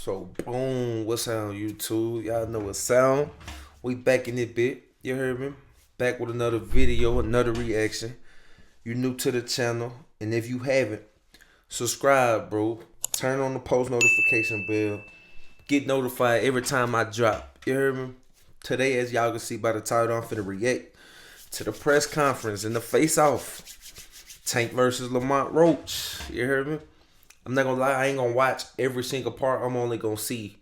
So boom, what's on YouTube? Y'all know what sound. We back in it bit. You heard me? Back with another video, another reaction. You new to the channel, and if you haven't, subscribe, bro. Turn on the post notification bell. Get notified every time I drop. You heard me? Today, as y'all can see by the title, I'm finna react to the press conference and the face-off. Tank versus Lamont Roach. You heard me? I'm not gonna lie, I ain't gonna watch every single part. I'm only gonna see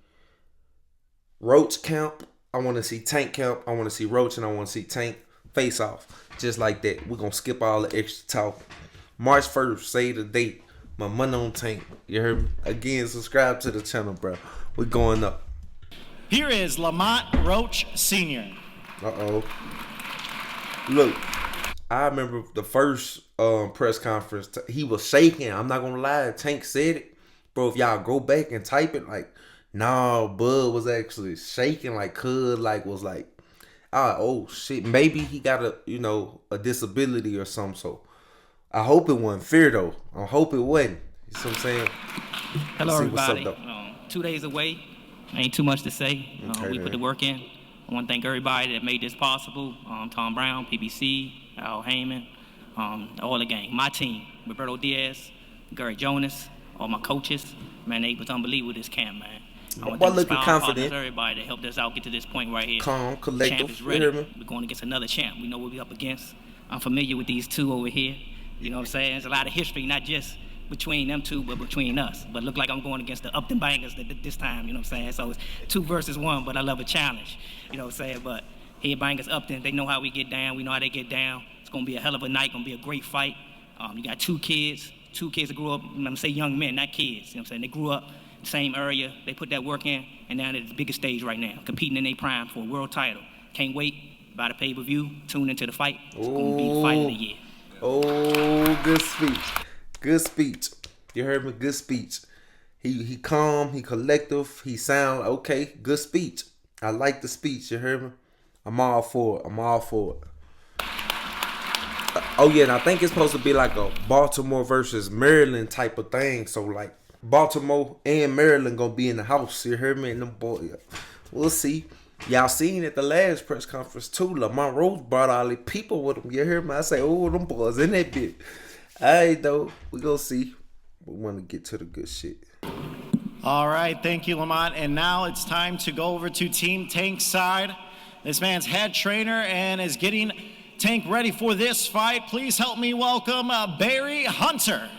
Roach camp. I wanna see Tank camp. I wanna see Roach, and I wanna see Tank face off. Just like that. We're gonna skip all the extra talk. March 1st, say the date. My money on Tank. You heard me? Again, subscribe to the channel, bro. We're going up. Here is Lamont Roach Sr. Uh-oh. Look, I remember the first press conference. He was shaking. I'm not gonna lie. Tank said it, bro. If y'all go back and type it, like, nah, Bud was actually shaking. Like, Cud, like, was like, oh shit. Maybe he got a disability or something. So I hope it wasn't fear though. I hope it wasn't. You know what I'm saying? Hello, everybody. 2 days away. Ain't too much to say. Okay, we put the work in. I want to thank everybody that made this possible. Tom Brown, PBC, Al Heyman, all the gang. My team, Roberto Diaz, Gary Jonas, all my coaches. Man, they was unbelievable this camp, man. I want to thank the confident. Everybody that helped us out get to this point right here. Calm, collective. Champ is ready. We're going against another champ. We know what we're up against. I'm familiar with these two over here. You know what I'm saying? There's a lot of history, not just between them two, but between us. But look like I'm going against the Upton Bangers this time, you know what I'm saying? So it's 2 versus 1, but I love a challenge, you know what I'm saying? But here, Bangers, Upton, they know how we get down. We know how they get down. It's going to be a hell of a night, going to be a great fight. You got two kids that grew up, I'm going to say young men, not kids, you know what I'm saying? They grew up in the same area. They put that work in, and now they're at the biggest stage right now, competing in their prime for a world title. Can't wait. Buy the pay-per-view. Tune into the fight. It's going to be the fight of the year. Oh, good speech. Good speech. You heard me? Good speech. He calm, he collective, he sound okay. Good speech. I like the speech, you heard me? I'm all for it. I'm all for it. Oh yeah, and I think it's supposed to be like a Baltimore versus Maryland type of thing. So like Baltimore and Maryland gonna be in the house. You heard me? And them boys. We'll see. Y'all seen at the last press conference too. Lamont Roach brought all the people with him. You heard me? I say, oh, them boys in that bit. Alright though, we gonna see. We want to get to the good shit. All right, thank you, Lamont. And now it's time to go over to Team Tank's side. This man's head trainer and is getting Tank ready for this fight. Please help me welcome Barry Hunter.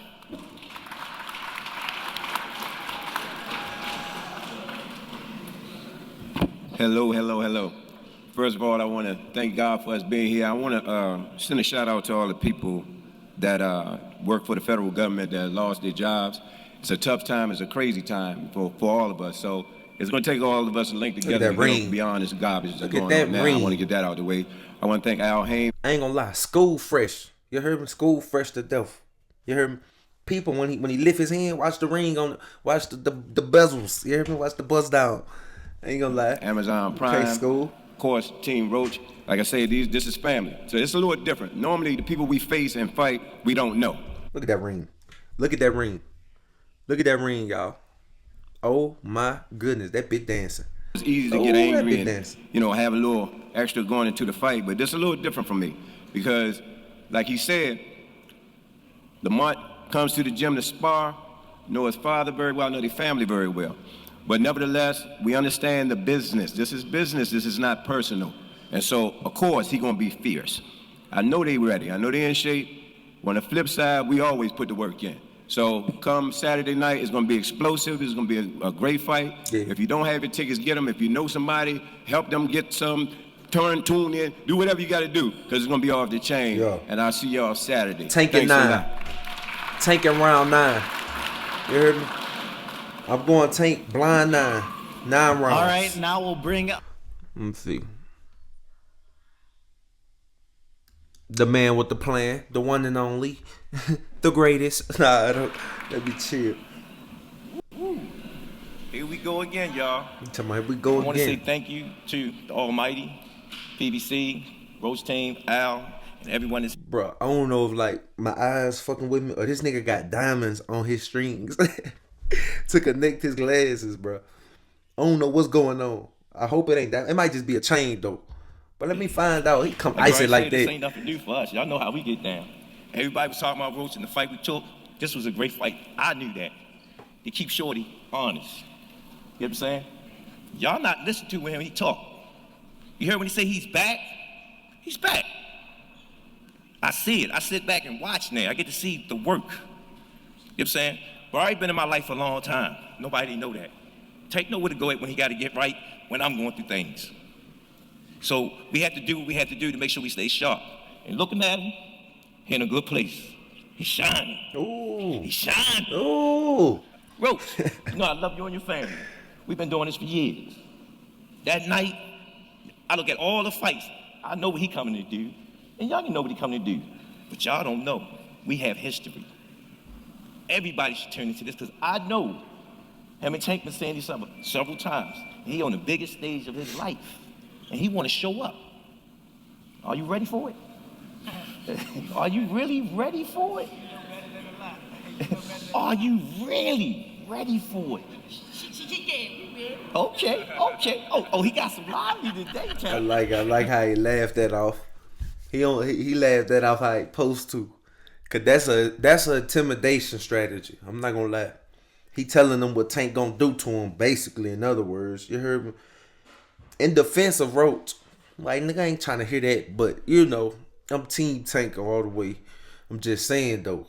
Hello, hello, hello. First of all, I want to thank God for us being here. I want to send a shout out to all the people that work for the federal government that lost their jobs. It's a tough time. It's a crazy time for all of us. So it's going to take all of us to link together to get beyond this garbage that's going on now. I want to get that out of the way. I want to thank Al Heyman. I ain't gonna lie, school fresh. You heard me? School fresh to death. You heard me? People when he lift his hand, watch the ring on, watch the bezels. You heard me? Watch the buzz down. I ain't gonna lie. Amazon Prime. Okay, school. Of course, Team Roach. Like I say, this is family. So it's a little different. Normally, the people we face and fight, we don't know. Look at that ring. Look at that ring. Look at that ring, y'all. Oh my goodness, that bit dancing. It's easy to get angry and have a little extra going into the fight, but this is a little different for me because, like he said, Lamont comes to the gym to spar, know his father very well, know their family very well. But nevertheless, we understand the business. This is business. This is not personal. And so, of course, he's going to be fierce. I know they ready. I know they in shape. On the flip side, we always put the work in. So come Saturday night, it's going to be explosive. It's going to be a great fight. Yeah. If you don't have your tickets, get them. If you know somebody, help them get some. Tune in. Do whatever you got to do because it's going to be off the chain. Yeah. And I'll see y'all Saturday. Tank at 9. Tank at round 9. You heard me? I'm going Tank blind 9. 9 rounds. All right, now we'll bring up. Let's see. The man with the plan, the one and only, the greatest. Nah, I don't. Let me chill. Here we go again, y'all. Here we go again. I want to say thank you to the Almighty, PBC, Roach Team, Al, and everyone is. Bro, I don't know if like my eyes fucking with me or this nigga got diamonds on his strings. to connect his glasses, bro. I don't know what's going on. I hope it ain't that. It might just be a chain though. But let me find out. He come ice it like that. This ain't nothing new for us. Y'all know how we get down. Everybody was talking about Roach in the fight we took. This was a great fight. I knew that. To keep Shorty honest. You know what I'm saying? Y'all not listening to him when he talk. You heard when he say he's back? He's back. I see it. I sit back and watch now. I get to see the work. You know what I'm saying? But I already been in my life for a long time. Nobody know that. Tank know where to go at when he got to get right when I'm going through things. So we have to do what we have to do to make sure we stay sharp. And looking at him, he in a good place. He's shining. Ooh. He's shining. Ooh. Roach, you know I love you and your family. We've been doing this for years. That night, I look at all the fights. I know what he coming to do. And y'all can know what he coming to do. But y'all don't know. We have history. Everybody should turn into this because I know him and Tank been saying this several times. He on the biggest stage of his life. And he want to show up. Are you ready for it? Are you really ready for it? Are you really ready for it? Okay. Oh, he got some lively today, Tank. I like how he laughed that off. He laughed that off how he supposed to. Cause that's a intimidation strategy. I'm not gonna lie. He telling them what Tank gonna do to him, basically, in other words. You heard me? In defense of Roach, like, nigga, I ain't trying to hear that, but, you know, I'm Team Tank all the way. I'm just saying, though.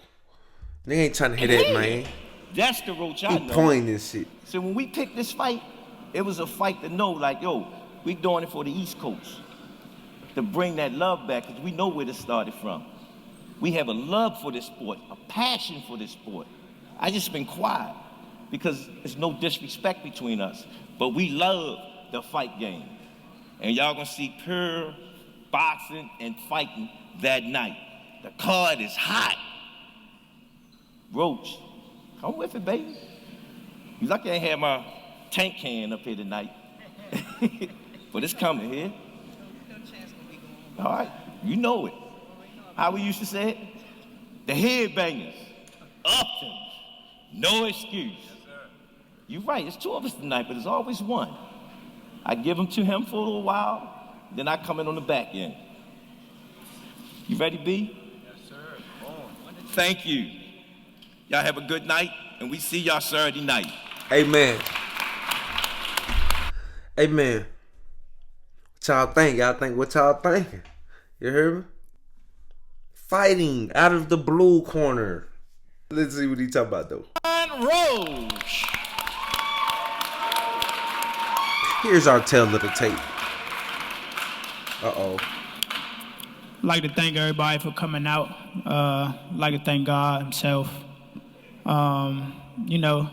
Nigga ain't trying to hear that, man. That's the Roach I know. He pointing and shit. So when we picked this fight, it was a fight to know, like, yo, we doing it for the East Coast. To bring that love back, because we know where this started from. We have a love for this sport, a passion for this sport. I just been quiet, because there's no disrespect between us. But we love the fight game. And y'all gonna see pure boxing and fighting that night. The card is hot. Roach, come with it, baby. You lucky I ain't had my tank can up here tonight. But it's coming here. All right, you know it. How we used to say it? The headbangers, Uptons, no excuse. You're right, it's two of us tonight, but there's always one. I give them to him for a little while, then I come in on the back end. You ready, B? Yes, sir. Thank you. Y'all have a good night, and we see y'all Saturday night. Amen. Amen. What y'all think? Y'all think what y'all thinking? You heard me? Fighting out of the blue corner. Let's see what he talking about, though. Lamont Roach. Here's our tale of the tape. Uh-oh. Like to thank everybody for coming out. Like to thank God himself. You know,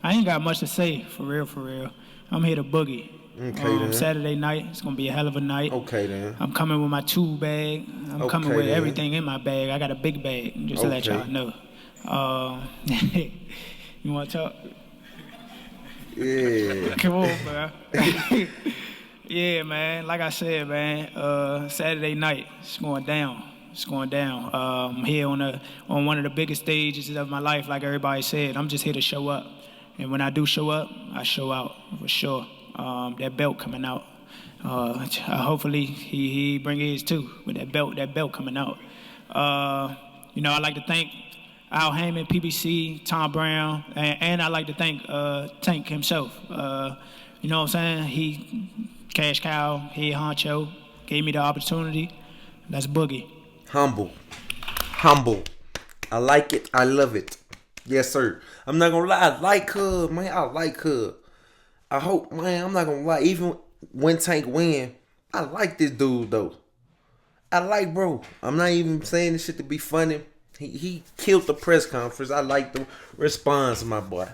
I ain't got much to say, for real. I'm here to boogie. Okay, then. Saturday night, it's gonna be a hell of a night. Okay, then. I'm coming with my tool bag. I'm coming with everything in my bag. I got a big bag, just to let y'all know. You wanna talk? Yeah. Come on, bro. Yeah, man. Like I said, man, Saturday night, it's going down. I'm here on one of the biggest stages of my life, like everybody said. I'm just here to show up. And when I do show up, I show out, for sure. That belt coming out. Hopefully he bring his too, with that belt coming out. You know, I'd like to thank Al Heyman, PBC, Tom Brown, and I'd like to thank Tank himself. You know what I'm saying? He, cash cow, head honcho, gave me the opportunity. Let's boogie. Humble. I like it. I love it. Yes, sir. I'm not gonna lie. I like her, man. I like her. I hope, man, I'm not gonna lie. Even when Tank win, I like this dude, though. I like bro. I'm not even saying this shit to be funny. He killed the press conference. I like the response, my boy.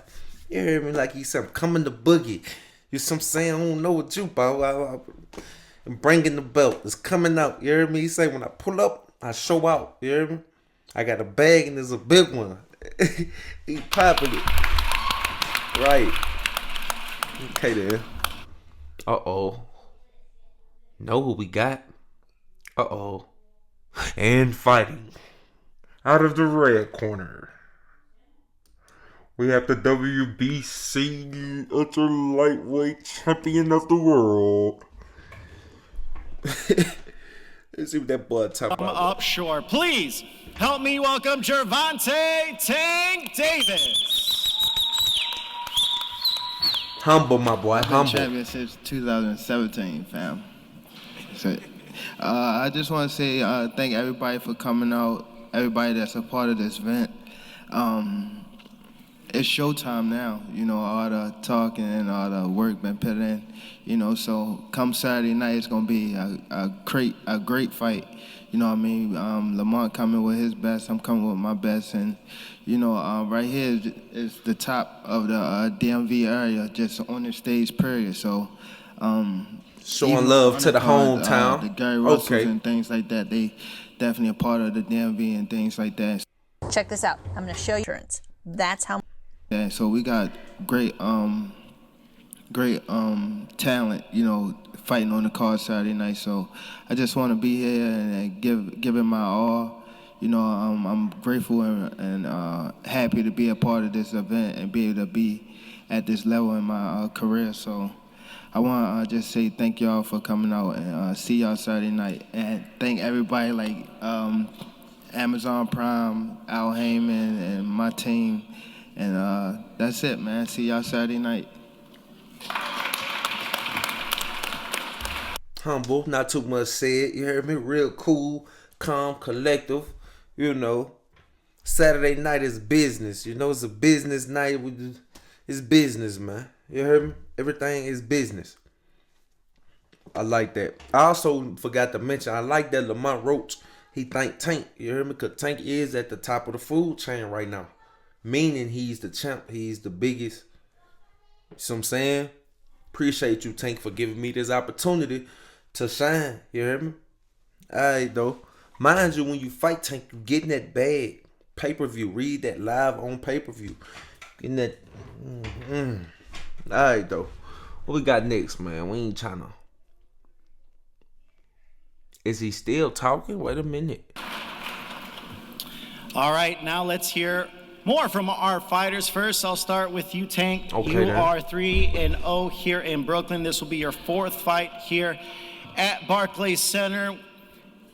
You hear me? Like he said, I'm coming to boogie. You some saying I don't know what you about. I'm bringing the belt. It's coming out. You hear me? He say when I pull up, I show out. You hear me? I got a bag and it's a big one. He popping it. Right. Okay then. Uh-oh. Know who we got? Uh-oh. And fighting out of the red corner, We have the WBC ultra lightweight champion of the world. Let's see what that boy talking about. Up short. Please help me welcome Gervonta Tank Davis. Humble, my boy. I've been Humble. champion since 2017, fam. So, I just want to say thank everybody for coming out, everybody that's a part of this event. It's showtime now, you know, all the talking and all the work been put in, you know, so come Saturday night, it's going to be a great fight. You know what I mean? Lamont coming with his best, I'm coming with my best, and, you know, right here is the top of the DMV area, just on the stage, period, so... Showing love to the hometown. The Gary Russells and things like that, they definitely a part of the DMV and things like that. Check this out. I'm going to show you insurance. That's how... Yeah, so we got great talent, you know, fighting on the card Saturday night. So I just want to be here and give it my all. You know, I'm grateful and happy to be a part of this event and be able to be at this level in my career. So I want to just say thank y'all for coming out and see y'all Saturday night. And thank everybody like Amazon Prime, Al Heyman, and my team. And that's it, man. See y'all Saturday night. Humble, not too much said. You heard me? Real cool, calm, collective. You know, Saturday night is business. You know, it's a business night. It's business, man. You heard me? Everything is business. I like that. I also forgot to mention, I like that Lamont Roach, he thanked Tank. You heard me? Because Tank is at the top of the food chain right now. Meaning he's the champ. He's the biggest. You see what I'm saying? Appreciate you, Tank, for giving me this opportunity to shine. You hear me? Alright, though. Mind you, when you fight Tank, you get in that bag. Pay-per-view. Read that live on pay-per-view. Getting that. Alright, though. What we got next, man? We ain't trying to. Is he still talking? Wait a minute. All right, now let's hear more from our fighters. First, I'll start with you, Tank. Okay, you then. are 3-0 here in Brooklyn. This will be your fourth fight here at Barclays Center.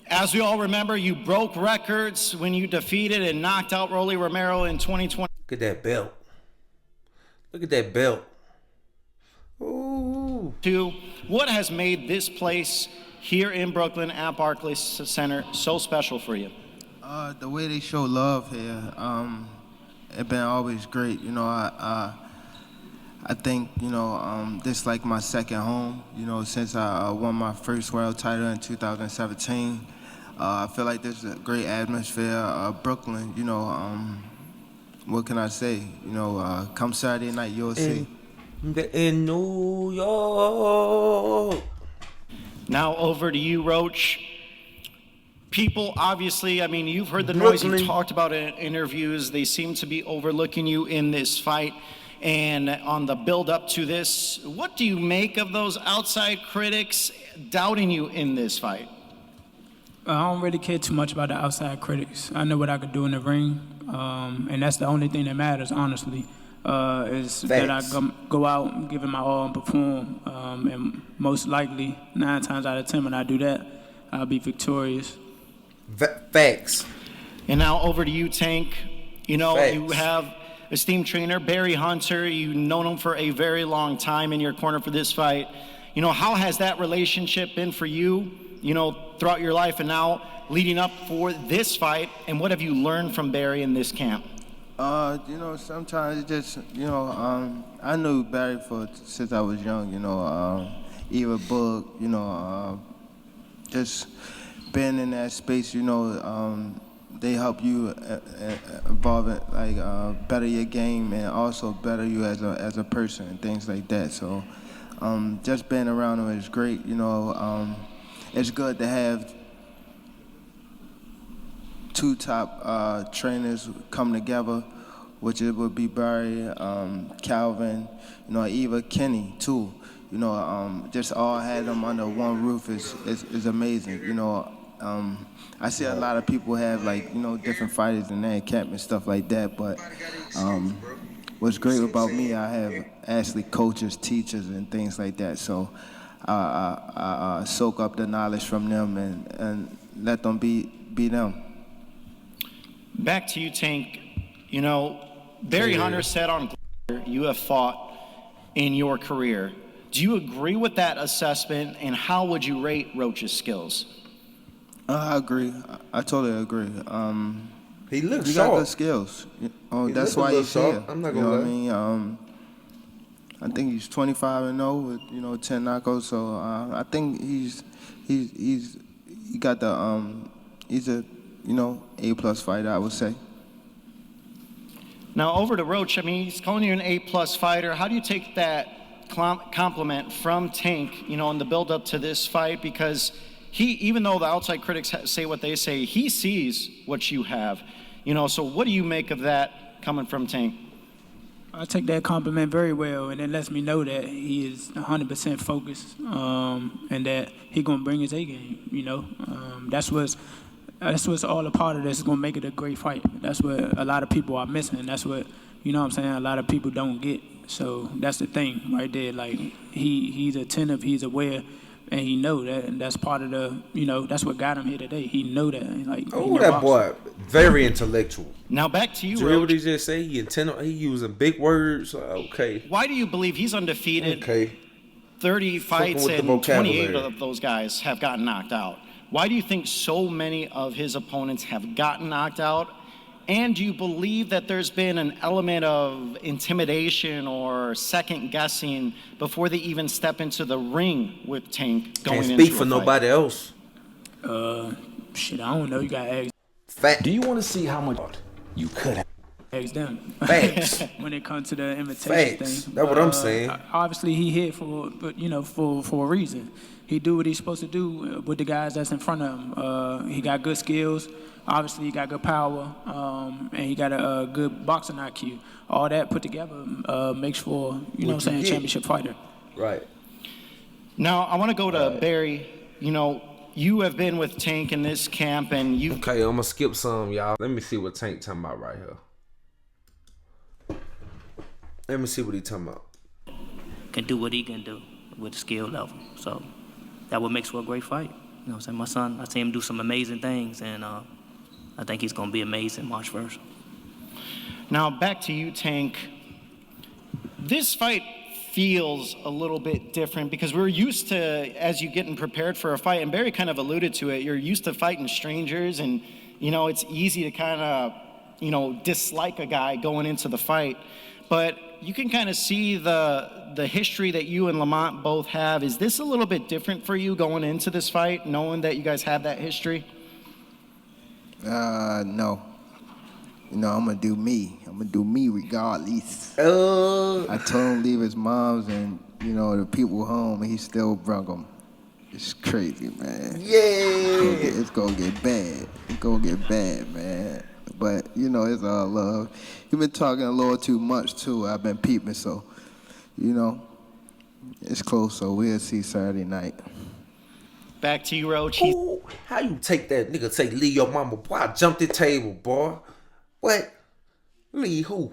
As we all remember, you broke records when you defeated and knocked out Rolly Romero in 2020. Look at that belt. Look at that belt. Ooh. What has made this place here in Brooklyn at Barclays Center so special for you? The way they show love here, it's been always great. You know, I think, you know, this like my second home, you know, since I won my first world title in 2017. I feel like this is a great atmosphere. Brooklyn, you know, what can I say? You know, come Saturday night, you'll see. In New York. Now over to you, Roach. People, obviously, I mean, you've heard the noise you talked about in interviews. They seem to be overlooking you in this fight. And on the build up to this, what do you make of those outside critics doubting you in this fight? I don't really care too much about the outside critics. I know what I could do in the ring, and that's the only thing that matters, honestly, is that I go out and give it my all and perform. And most likely, 9 times out of 10, when I do that, I'll be victorious. Facts. And now over to you, Tank. You know, Facts. You have esteemed trainer Barry Hunter. You've known him for a very long time in your corner for this fight. You know, how has that relationship been for you, you know, throughout your life and now leading up for this fight? And what have you learned from Barry in this camp? You know, sometimes it just, you know, I knew Barry since I was young, you know, Eva Book, you know, just being in that space, you know, they help you evolve it, like better your game and also better you as a person and things like that. So just being around them is great, you know. It's good to have 2 top trainers come together, which it would be Barry, Calvin, you know, Eva, Kenny too. You know, just all had them under one roof is amazing. You know, I see a lot of people have like, you know, different fighters in their camp and stuff like that, but what's great about me, I have actually coaches, teachers, and things like that. So I soak up the knowledge from them and let them be them. Back to you, Tank. You know, Barry Hunter said on you have fought in your career. Do you agree with that assessment, and how would you rate Roach's skills? I agree. I totally agree. He looks He sharp. got good skills. That's why he's here. I'm not gonna lie. What I mean? I think he's 25-0 with 10 knockouts. So I think he got the he's a A+ fighter, I would say. Now over to Roach. I mean, he's calling you an A+ fighter. How do you take that compliment from Tank? In the build up to this fight, because even though the outside critics say what they say, he sees what you have. So what do you make of that coming from Tank? I take that compliment very well, and it lets me know that he is 100% focused, and that he gonna bring his A game. That's what's all a part of this. Is gonna make it a great fight. That's what a lot of people are missing. That's what I'm saying. A lot of people don't get. So that's the thing right there. Like he's attentive, he's aware, and he know that, and that's part of the. That's what got him here today. He know that. Like that boy, very intellectual. Now back to you, Did you hear Roach. what he just say? He using big words. Okay. Why do you believe he's undefeated? Okay. 30 fights with the and 28 vocabulary. of those guys have gotten knocked out. Why do you think so many of his opponents have gotten knocked out? And do you believe that there's been an element of intimidation or second guessing before they even step into the ring with Tank going into Can't speak a for fight? nobody else. Shit, I don't know. You got to ask. Fact. Do you want to see how much you could have? Ask them. Facts. When it comes to the invitation Facts. thing. That's what I'm saying. Obviously, he here for a reason. He do what he's supposed to do with the guys that's in front of him. He got good skills. Obviously, he got good power, and he got a good boxing IQ. All that put together makes for championship fighter. Right. Now, I want to go to Barry. You have been with Tank in this camp, and you. Okay, I'm gonna skip some, y'all. Let me see what Tank talking about right here. Let me see what he talking about. Can do what he can do with the skill level. So that what makes for a great fight. I'm saying? My son, I see him do some amazing things, and I think he's going to be amazing March 1st. Now, back to you, Tank. This fight feels a little bit different because we're used to, as you getting prepared for a fight, and Barry kind of alluded to it, you're used to fighting strangers, and, it's easy to kind of, dislike a guy going into the fight. But you can kind of see the history that you and Lamont both have. Is this a little bit different for you going into this fight, knowing that you guys have that history? No. I'm gonna do me. I'm gonna do me regardless. I told him to leave his mom's and the people home, and he still brung them. It's crazy, man. Yeah. It's gonna get bad. It's gonna get bad, man. But it's all love. You've been talking a little too much too. I've been peeping, so it's close. So we'll see Saturday night. Back to you, Roach. Ooh, how you take that nigga say leave your mama? Boy, I jumped the table, boy. What? Leave who?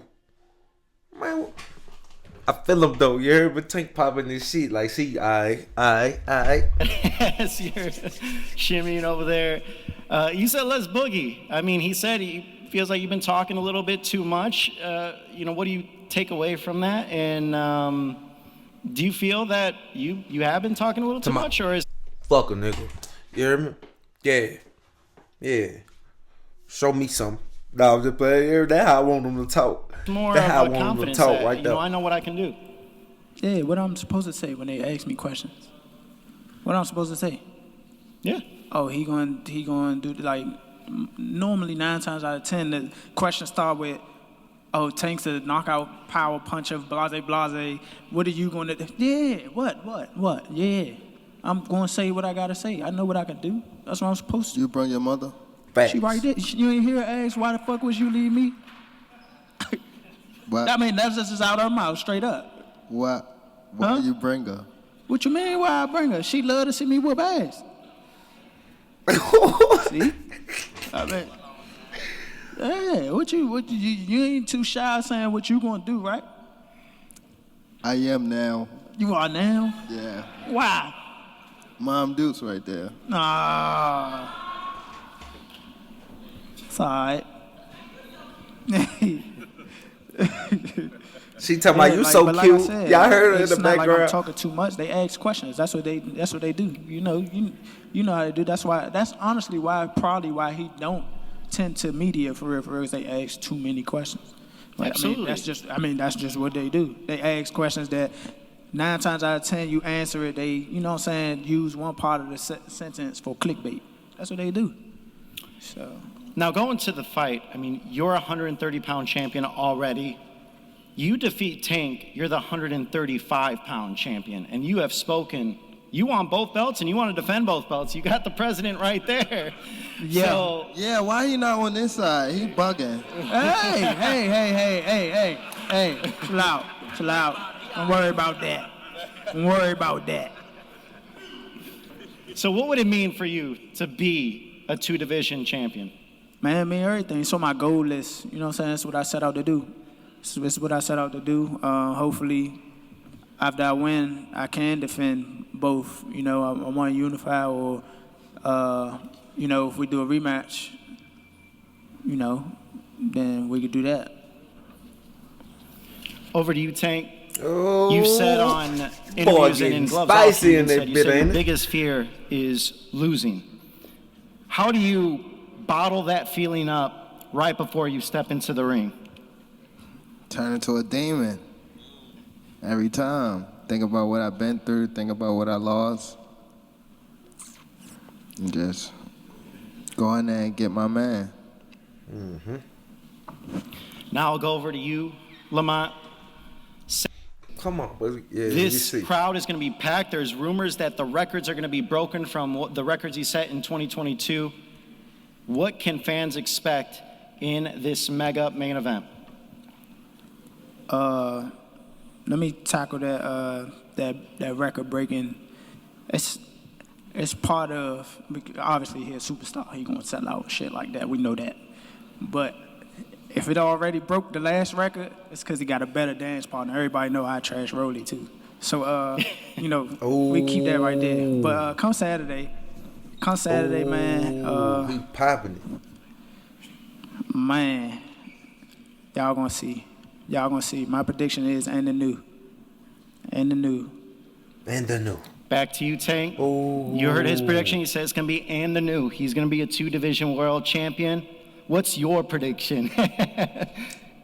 Man, I feel him though. You heard me? Tank popping this shit like, see, I. Yes, you're shimmying over there. You said let's boogie. I mean, he said he feels like you've been talking a little bit too much. What do you take away from that? And do you feel that you have been talking a little too much, or is fuck a nigga? You hear me? Yeah. Show me some. No, I'm just playing. That's how I want them to talk. more That's how I of a want them to confidence talk that, right there. I know what I can do? Yeah, what I'm supposed to say when they ask me questions. What I'm supposed to say? Yeah. Oh, he going to do, like, normally 9 times out of 10, the questions start with, oh, Tank's a knockout power puncher, blase. What are you going to do? Yeah, what? Yeah. I'm going to say what I got to say. I know what I can do. That's what I'm supposed to. You bring your mother? Facts. She right there. You ain't hear her ask, why the fuck was you leave me? What? I mean, that's just out of her mouth, straight up. What? Why Huh? you bring her? What you mean, why I bring her? She love to see me whoop ass. See? I mean, Hey, you ain't too shy saying what you gonna do, right? I am now. You are now? Yeah. Why? Mom Dukes right there. Nah. It's all right. She talking about you so like cute. I said, Y'all heard her in it's the not background. like I'm talking too much. They ask questions. That's what they do. You know how they do. That's honestly why he don't tend to media for real. Cause they ask too many questions. Like, Absolutely. That's just what they do. They ask questions that 9 times out of 10 you answer it. They, you know what I'm saying, use one part of the sentence for clickbait. That's what they do. So Now going to the fight, I mean, you're a 130-pound champion already. You defeat Tank, you're the 135-pound champion, and you have spoken. You want both belts, and you want to defend both belts. You got the president right there. yeah, So, Yeah, why he not on this side? He bugging. hey, chill out. Don't worry about that. so what would it mean for you to be a 2-division champion? Man, I mean everything. So my goal is, you know what I'm saying, that's what I set out to do. This is what I set out to do. Hopefully, after I win, I can defend both. You know, I want to unify, or you know, if we do a rematch, you know, then we could do that. Over to you, Tank. Oh, You said on boy, interviews and getting in gloves, spicy off, in that you bit, said your ain't it? biggest fear is losing. How do you bottle that feeling up right before you step into the ring? Turn into a demon. Every time. Think about what I've been through. Think about what I lost. And just go in there and get my man. Now I'll go over to you, Lamont. Come on, buddy. Yeah, let me This see. crowd is going to be packed. There's rumors that the records are going to be broken from the records he set in 2022. What can fans expect in this mega main event? Let me tackle that record breaking. It's part of, obviously he's a superstar. He gonna sell out and shit like that. We know that. But if it already broke the last record, it's because he got a better dance partner. Everybody know I trash Rolly too. So you know, we keep that right there. But come Saturday, man. He popping it. Man, y'all gonna see. My prediction is and the new. And the new. Back to you, Tank. Oh. You heard his prediction. He says it's going to be and the new. He's going to be a 2-division world champion. What's your prediction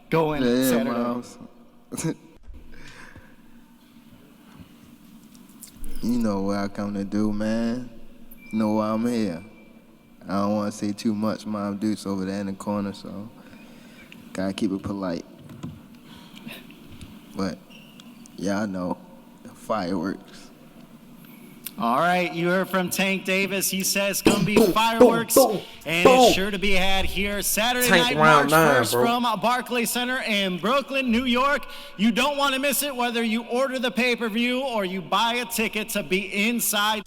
going Saturday? Moms. You know what I come to do, man. You know why I'm here. I don't want to say too much. Mom Dukes over there in the corner, so gotta keep it polite. But y'all know, fireworks. All right, you heard from Tank Davis. He says it's going to be fireworks, and it's sure to be had here Saturday Tank night, round March 1st 9, bro. from Barclays Center in Brooklyn, New York. You don't want to miss it, whether you order the pay-per-view or you buy a ticket to be inside.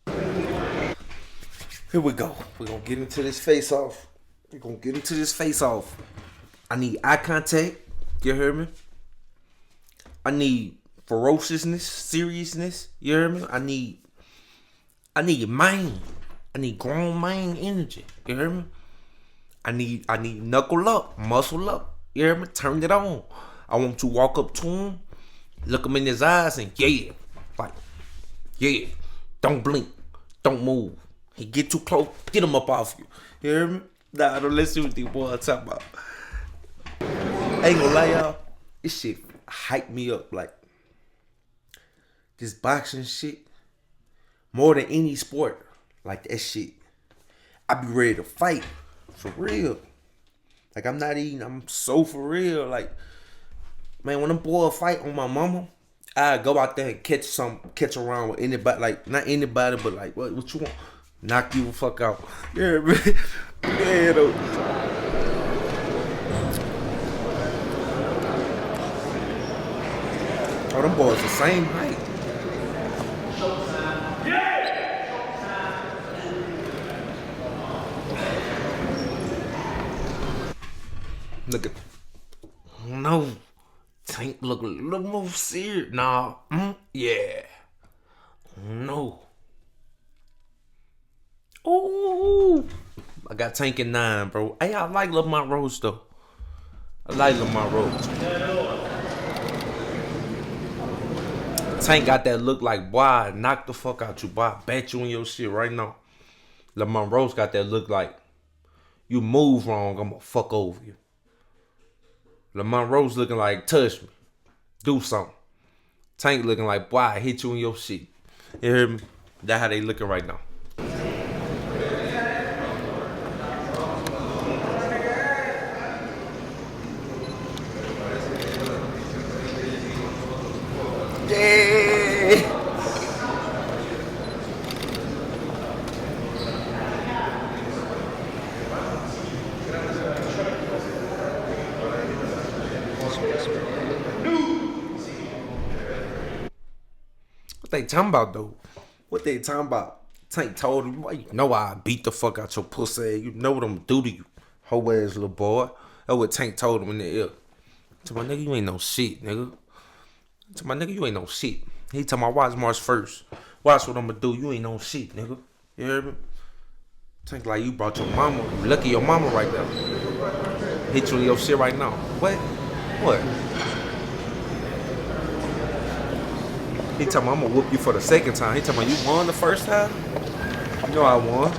Here we go. We're going to get into this face-off. I need eye contact. You heard me? I need ferociousness, seriousness. You heard me? I need mind. I need grown mind energy. You heard me? I need knuckle up, muscle up. You heard me? Turn it on. I want to walk up to him, look him in his eyes, and don't blink, don't move. He get too close, get him up off you. You hear me? Nah, don't listen what these boys talking about. I ain't gonna lie, y'all. This shit hype me up, like this boxing shit, more than any sport. Like that shit, I be ready to fight for real. Like I'm so for real. Like, man, when them boys fight on my mama, I go out there and catch around with anybody. Like not anybody, but like what you want? Knock you the fuck out. Yeah, man. Yeah, though. Oh, them boys the same height. Look at. No. Tank look a little more serious. Nah. Yeah. No. Ooh. I got Tank in 9, bro. Hey, I like Lamont Roach, though. I like Lamont Roach. Tank got that look like, boy, knock the fuck out you, boy. I bet you in your shit right now. Lamont Roach got that look like, you move wrong, I'm gonna fuck over you. Lamont Roach looking like, touch me. Do something. Tank looking like, boy, I hit you in your shit. You hear me? That's how they looking right now. Yeah. What they talking about, though? What they talking about? Tank told him, well, you know I beat the fuck out your pussy. You know what I'm gonna do to you, hoe ass little boy. That's what Tank told him in the ear. To my nigga, you ain't no shit, nigga. To my nigga, you ain't no shit. He told my watch March 1st. Watch what I'm gonna do. You ain't no shit, nigga. You hear me? Tank like you brought your mama. You lucky your mama right there. Hit you in your shit right now. What? What? He told me I'm gonna whoop you for the second time. He told me you won the first time? You know I won.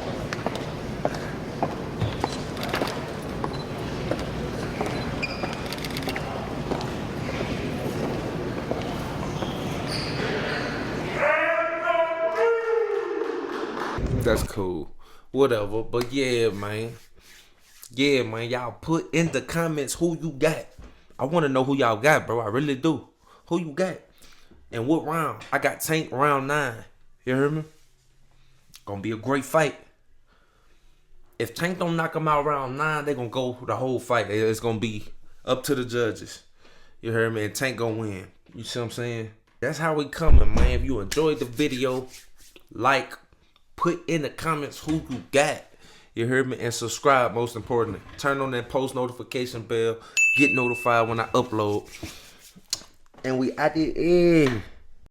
That's cool. Whatever. But yeah, man. Yeah, man. Y'all put in the comments who you got. I want to know who y'all got, bro. I really do. Who you got? And what round? I got Tank round 9. You hear me? Gonna be a great fight. If Tank don't knock him out round 9, they gonna go the whole fight. It's gonna be up to the judges. You hear me? And Tank gonna win. You see what I'm saying? That's how we coming, man. If you enjoyed the video, like, put in the comments who you got. You heard me? And subscribe, most importantly. Turn on that post notification bell. Get notified when I upload. And we out there.